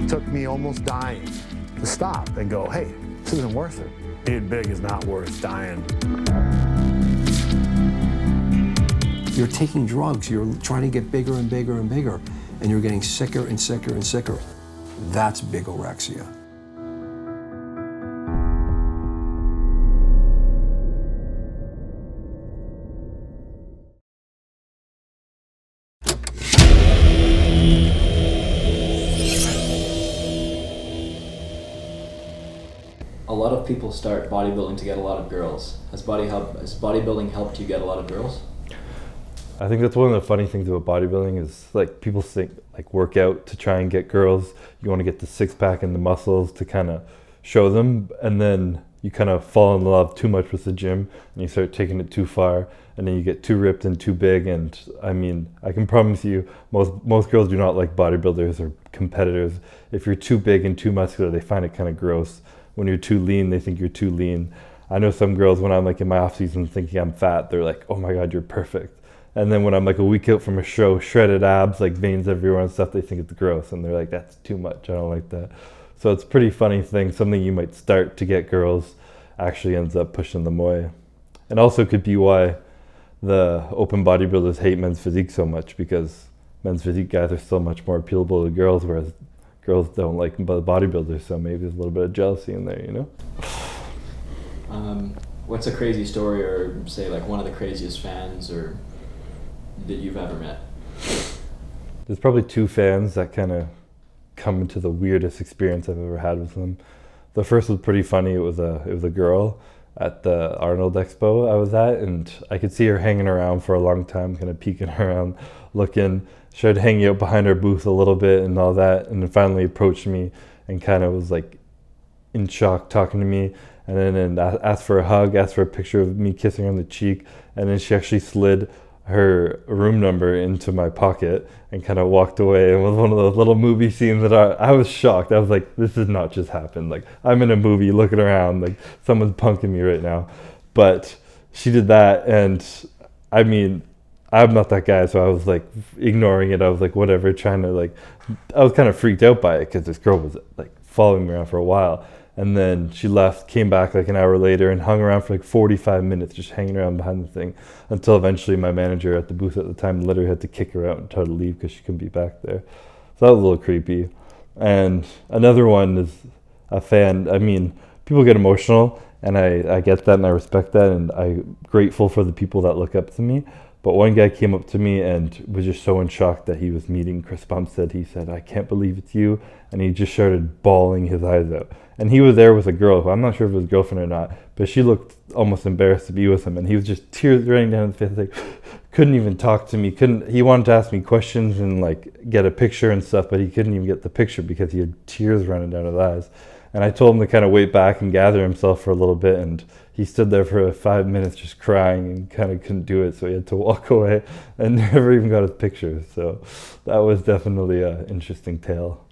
Took me almost dying to stop and go, hey, this isn't worth it. Being big is not worth dying. You're taking drugs, you're trying to get bigger and bigger and bigger, and you're getting sicker and sicker and sicker. That's bigorexia. A lot of people start bodybuilding to get a lot of girls. Has bodybuilding helped you get a lot of girls? I think that's one of the funny things about bodybuilding is like people think like work out to try and get girls. You want to get the six pack and the muscles to kind of show them, and then you kind of fall in love too much with the gym and you start taking it too far, and then you get too ripped and too big. And I mean, I can promise you most girls do not like bodybuilders or competitors. If you're too big and too muscular, they find it kind of gross. When you're too lean, they think you're too lean. I know some girls, when I'm like in my off season thinking I'm fat, they're like, oh my God, you're perfect. And then when I'm like a week out from a show, shredded abs, like veins everywhere and stuff, they think it's gross. And they're like, that's too much, I don't like that. So it's a pretty funny thing. Something you might start to get girls actually ends up pushing them away. And also could be why the open bodybuilders hate men's physique so much, because men's physique guys are so much more appealable to girls, whereas girls don't like bodybuilders, so maybe there's a little bit of jealousy in there, you know? What's a crazy story, or say like one of the craziest fans or that you've ever met? There's probably two fans that kind of come into the weirdest experience I've ever had with them. The first was pretty funny. It was a girl at the Arnold Expo I was at, and I could see her hanging around for a long time, kind of peeking around, looking. Started hanging out behind her booth a little bit and all that, and then finally approached me and kind of was like in shock talking to me, and then asked for a hug, asked for a picture of me kissing her on the cheek, and then she actually slid her room number into my pocket and kind of walked away. And was one of those little movie scenes that I was shocked. I was like, this has not just happened. Like, I'm in a movie looking around like someone's punking me right now. But she did that, and I mean, I'm not that guy, so I was like ignoring it. I was like, whatever, trying to like, I was kind of freaked out by it because this girl was like following me around for a while. And then she left, came back like an hour later, and hung around for like 45 minutes just hanging around behind the thing, until eventually my manager at the booth at the time literally had to kick her out and tell her to leave because she couldn't be back there. So that was a little creepy. And another one is a fan. I mean, people get emotional, and I get that and I respect that, and I'm grateful for the people that look up to me. But one guy came up to me and was just so in shock that he was meeting Chris Bumstead. He said, I can't believe it's you. And he just started bawling his eyes out. And he was there with a girl who I'm not sure if it was his girlfriend or not, but she looked almost embarrassed to be with him. And he was just tears raining down his face, like, couldn't even talk to me. He wanted to ask me questions and like get a picture and stuff, but he couldn't even get the picture because he had tears running down his eyes. And I told him to kind of wait back and gather himself for a little bit, and he stood there for 5 minutes just crying and kind of couldn't do it, so he had to walk away and never even got his picture. So that was definitely an interesting tale.